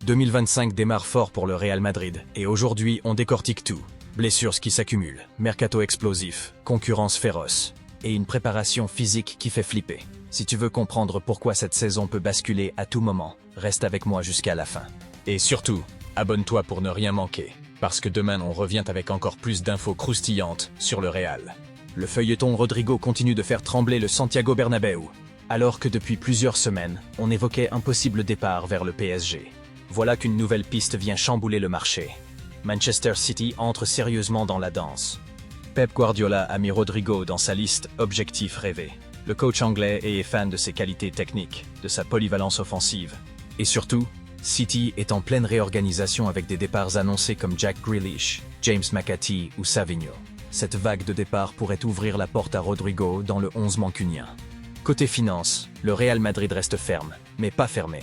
2025 démarre fort pour le Real Madrid, et aujourd'hui on décortique tout. Blessures qui s'accumulent, mercato explosif, concurrence féroce, et une préparation physique qui fait flipper. Si tu veux comprendre pourquoi cette saison peut basculer à tout moment, reste avec moi jusqu'à la fin. Et surtout, abonne-toi pour ne rien manquer, parce que demain on revient avec encore plus d'infos croustillantes sur le Real. Le feuilleton Rodrigo continue de faire trembler le Santiago Bernabéu, alors que depuis plusieurs semaines, on évoquait un possible départ vers le PSG. Voilà qu'une nouvelle piste vient chambouler le marché. Manchester City entre sérieusement dans la danse. Pep Guardiola a mis Rodrigo dans sa liste objectif rêvé. Le coach anglais est fan de ses qualités techniques, de sa polyvalence offensive. Et surtout, City est en pleine réorganisation avec des départs annoncés comme Jack Grealish, James McAtee ou Savinho. Cette vague de départ pourrait ouvrir la porte à Rodrigo dans le 11 mancunien. Côté finance, le Real Madrid reste ferme, mais pas fermé.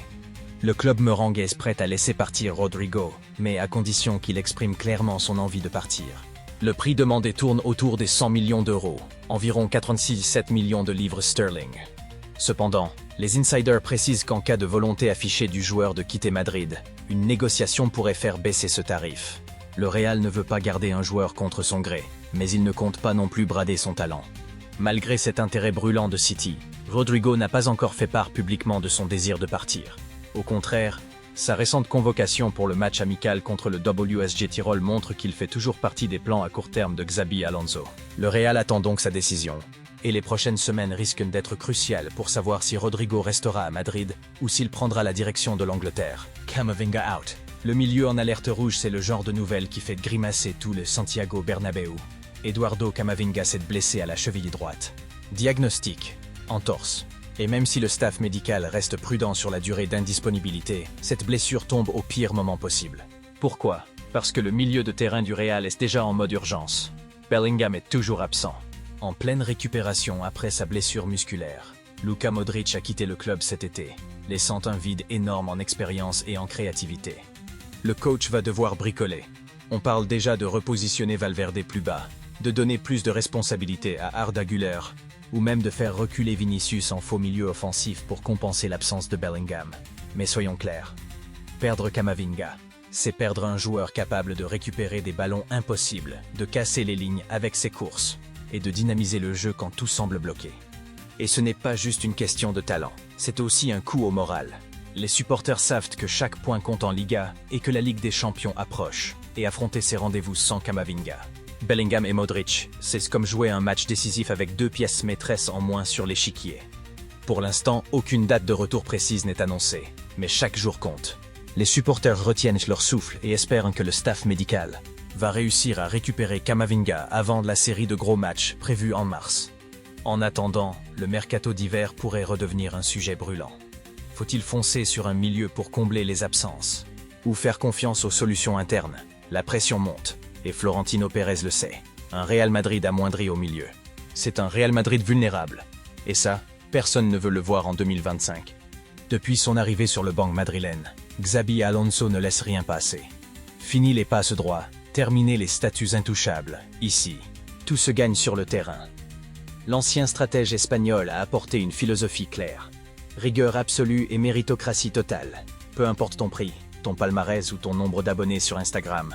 Le club merengue est prêt à laisser partir Rodrigo, mais à condition qu'il exprime clairement son envie de partir. Le prix demandé tourne autour des 100 millions d'euros, environ 86,7 millions de livres sterling. Cependant, les insiders précisent qu'en cas de volonté affichée du joueur de quitter Madrid, une négociation pourrait faire baisser ce tarif. Le Real ne veut pas garder un joueur contre son gré, mais il ne compte pas non plus brader son talent. Malgré cet intérêt brûlant de City, Rodrigo n'a pas encore fait part publiquement de son désir de partir. Au contraire, sa récente convocation pour le match amical contre le WSG Tirol montre qu'il fait toujours partie des plans à court terme de Xabi Alonso. Le Real attend donc sa décision, et les prochaines semaines risquent d'être cruciales pour savoir si Rodrigo restera à Madrid ou s'il prendra la direction de l'Angleterre. Camavinga out. Le milieu en alerte rouge, c'est le genre de nouvelle qui fait grimacer tout le Santiago Bernabéu. Eduardo Camavinga s'est blessé à la cheville droite. Diagnostic, entorse. Et même si le staff médical reste prudent sur la durée d'indisponibilité, cette blessure tombe au pire moment possible. Pourquoi? Parce que le milieu de terrain du Real est déjà en mode urgence. Bellingham est toujours absent, en pleine récupération après sa blessure musculaire. Luka Modric a quitté le club cet été, laissant un vide énorme en expérience et en créativité. Le coach va devoir bricoler. On parle déjà de repositionner Valverde plus bas, de donner plus de responsabilités à Arda Güler, ou même de faire reculer Vinicius en faux milieu offensif pour compenser l'absence de Bellingham. Mais soyons clairs, perdre Camavinga, c'est perdre un joueur capable de récupérer des ballons impossibles, de casser les lignes avec ses courses, et de dynamiser le jeu quand tout semble bloqué. Et ce n'est pas juste une question de talent, c'est aussi un coup au moral. Les supporters savent que chaque point compte en Liga et que la Ligue des Champions approche, et affronter ces rendez-vous sans Camavinga. Bellingham et Modric, c'est comme jouer un match décisif avec deux pièces maîtresses en moins sur l'échiquier. Pour l'instant, aucune date de retour précise n'est annoncée, mais chaque jour compte. Les supporters retiennent leur souffle et espèrent que le staff médical va réussir à récupérer Camavinga avant la série de gros matchs prévus en mars. En attendant, le mercato d'hiver pourrait redevenir un sujet brûlant. Faut-il foncer sur un milieu pour combler les absences? Ou faire confiance aux solutions internes? La pression monte. Et Florentino Pérez le sait, un Real Madrid amoindri au milieu. C'est un Real Madrid vulnérable. Et ça, personne ne veut le voir en 2025. Depuis son arrivée sur le banc madrilène, Xabi Alonso ne laisse rien passer. Fini les passes droits, terminez les statuts intouchables, ici. Tout se gagne sur le terrain. L'ancien stratège espagnol a apporté une philosophie claire. Rigueur absolue et méritocratie totale. Peu importe ton prix, ton palmarès ou ton nombre d'abonnés sur Instagram.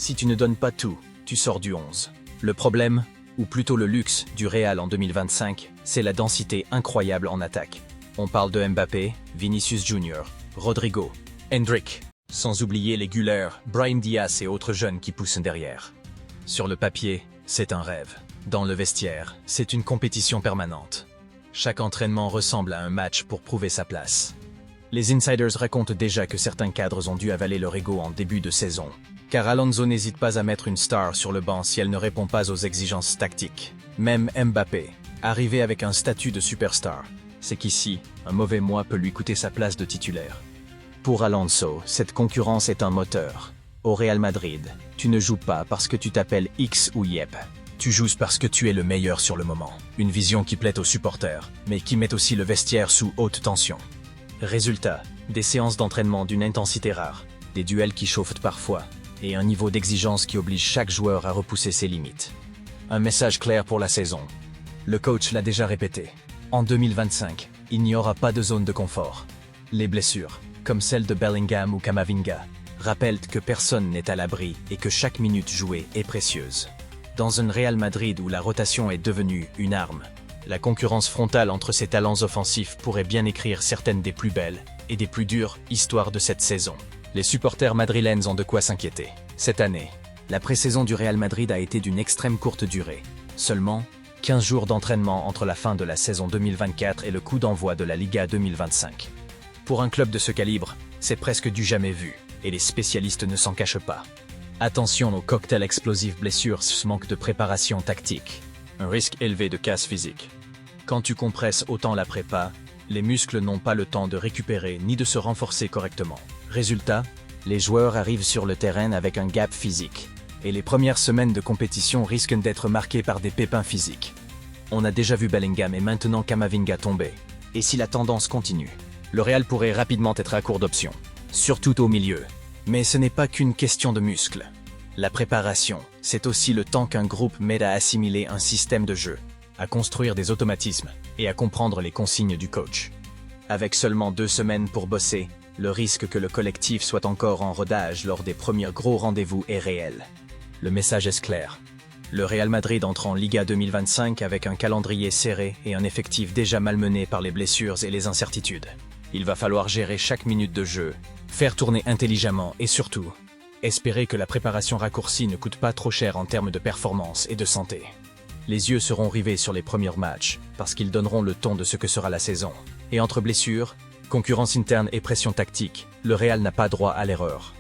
Si tu ne donnes pas tout, tu sors du 11. Le problème, ou plutôt le luxe, du Real en 2025, c'est la densité incroyable en attaque. On parle de Mbappé, Vinicius Junior, Rodrigo, Endrick, sans oublier les Güler, Brahim Diaz et autres jeunes qui poussent derrière. Sur le papier, c'est un rêve. Dans le vestiaire, c'est une compétition permanente. Chaque entraînement ressemble à un match pour prouver sa place. Les insiders racontent déjà que certains cadres ont dû avaler leur ego en début de saison, car Alonso n'hésite pas à mettre une star sur le banc si elle ne répond pas aux exigences tactiques. Même Mbappé, arrivé avec un statut de superstar, c'est qu'ici, un mauvais mois peut lui coûter sa place de titulaire. Pour Alonso, cette concurrence est un moteur. Au Real Madrid, tu ne joues pas parce que tu t'appelles X ou Yep. Tu joues parce que tu es le meilleur sur le moment. Une vision qui plaît aux supporters, mais qui met aussi le vestiaire sous haute tension. Résultat, des séances d'entraînement d'une intensité rare, des duels qui chauffent parfois, et un niveau d'exigence qui oblige chaque joueur à repousser ses limites. Un message clair pour la saison. Le coach l'a déjà répété. En 2025, il n'y aura pas de zone de confort. Les blessures, comme celle de Bellingham ou Camavinga, rappellent que personne n'est à l'abri et que chaque minute jouée est précieuse. Dans un Real Madrid où la rotation est devenue une arme, la concurrence frontale entre ces talents offensifs pourrait bien écrire certaines des plus belles et des plus dures histoires de cette saison. Les supporters madrilènes ont de quoi s'inquiéter. Cette année, la pré-saison du Real Madrid a été d'une extrême courte durée. Seulement 15 jours d'entraînement entre la fin de la saison 2024 et le coup d'envoi de la Liga 2025. Pour un club de ce calibre, c'est presque du jamais vu, et les spécialistes ne s'en cachent pas. Attention aux cocktails explosifs blessures, manque de préparation tactique, un risque élevé de casse physique. Quand tu compresses autant la prépa, les muscles n'ont pas le temps de récupérer ni de se renforcer correctement. Résultat, les joueurs arrivent sur le terrain avec un gap physique, et les premières semaines de compétition risquent d'être marquées par des pépins physiques. On a déjà vu Bellingham et maintenant Camavinga tomber. Et si la tendance continue, le Real pourrait rapidement être à court d'options, surtout au milieu. Mais ce n'est pas qu'une question de muscles. La préparation, c'est aussi le temps qu'un groupe met à assimiler un système de jeu, à construire des automatismes et à comprendre les consignes du coach. Avec seulement 2 semaines pour bosser, le risque que le collectif soit encore en rodage lors des premiers gros rendez-vous est réel. Le message est clair. Le Real Madrid entre en Liga 2025 avec un calendrier serré et un effectif déjà malmené par les blessures et les incertitudes. Il va falloir gérer chaque minute de jeu, faire tourner intelligemment et surtout, espérer que la préparation raccourcie ne coûte pas trop cher en termes de performance et de santé. Les yeux seront rivés sur les premiers matchs, parce qu'ils donneront le ton de ce que sera la saison. Et entre blessures, concurrence interne et pression tactique, le Real n'a pas droit à l'erreur.